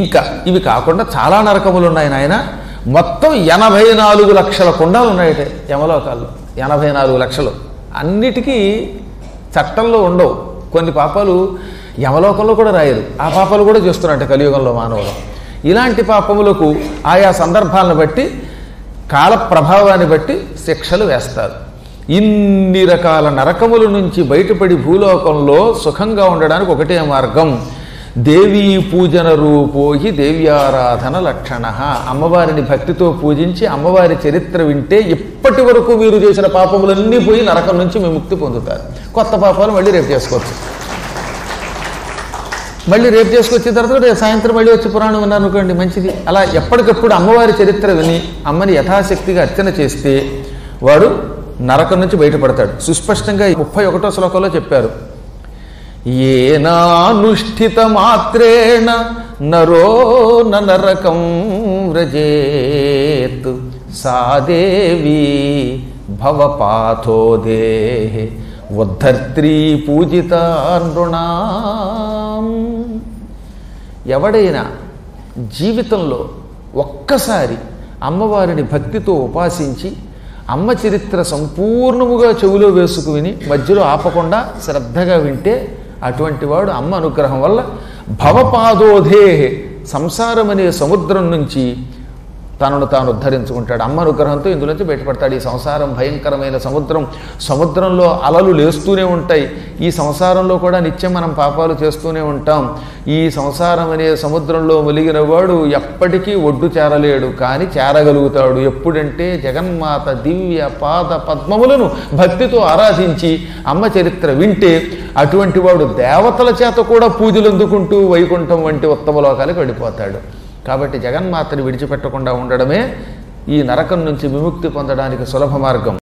ఇంకా ఇవి కాకుండా చాలా నరకములు ఉన్నాయి నాయన. మొత్తం 84 లక్షల కుండాలు ఉన్నాయట యమలోకాల్లో. 84 లక్షలు. అన్నిటికీ చట్టంలో ఉండవు. కొన్ని పాపాలు యమలోకంలో కూడా రాయరు. ఆ పాపాలు కూడా చేస్తున్నట్టు కలియుగంలో మానవులు. ఇలాంటి పాపములకు ఆయా సందర్భాలను బట్టి కాల ప్రభావాన్ని బట్టి శిక్షలు వేస్తారు. ఇన్ని రకాల నరకముల నుంచి బయటపడి భూలోకంలో సుఖంగా ఉండడానికి ఒకటే మార్గం. దేవీ పూజన రూపోహి దేవ్యారాధన లక్షణ. అమ్మవారిని భక్తితో పూజించి అమ్మవారి చరిత్ర వింటే ఇప్పటి వరకు మీరు చేసిన పాపములన్నీ పోయి నరకం నుంచి విముక్తి పొందుతారు. కొత్త పాపాలు మళ్ళీ రేపు చేసుకోవచ్చు. మళ్ళీ రేపు చేసుకొచ్చిన తర్వాత రేపు సాయంత్రం మళ్ళీ వచ్చి పురాణం విన్నారనుకోండి, మంచిది. అలా ఎప్పటికప్పుడు అమ్మవారి చరిత్ర విని అమ్మని యథాశక్తిగా అర్చన చేస్తే వాడు నరకం నుంచి బయటపడతాడు. సుస్పష్టంగా 31వ శ్లోకంలో చెప్పారు. ఏనానుష్ఠిత మాత్రేణ నరో నరకం వ్రజేత్ సాదేవి భవపాథో దేహే ఉద్ధర్త్రీ పూజిత నృణాం. ఎవడైనా జీవితంలో ఒక్కసారి అమ్మవారిని భక్తితో ఉపాసించి అమ్మ చరిత్ర సంపూర్ణముగా చెవిలో వేసుకుని మధ్యలో ఆపకుండా శ్రద్ధగా వింటే అటువంటి వాడు అమ్మ అనుగ్రహం వల్ల భవపాదోధే సంసారం అనే సముద్రం నుంచి తనను తాను ఉద్ధరించుకుంటాడు. అమ్మ అనుగ్రహంతో ఇందులోంచి బయటపడతాడు. ఈ సంసారం భయంకరమైన సముద్రం. సముద్రంలో అలలు లేస్తూనే ఉంటాయి. ఈ సంసారంలో కూడా నిత్యం మనం పాపాలు చేస్తూనే ఉంటాం. ఈ సంసారం అనే సముద్రంలో ములిగిన వాడు ఎప్పటికీ ఒడ్డు చేరలేడు, కానీ చేరగలుగుతాడు. ఎప్పుడంటే జగన్మాత దివ్య పాద పద్మములను భక్తితో ఆరాధించి అమ్మ చరిత్ర వింటే అటువంటి వాడు దేవతల చేత కూడా పూజలు అందుకుంటూ వైకుంఠం వంటి ఉత్తమ లోకాలకు వెళ్ళిపోతాడు. కాబట్టి జగన్మాతని విడిచిపెట్టకుండా ఉండడమే ఈ నరకం నుంచి విముక్తి పొందడానికి సులభ మార్గం.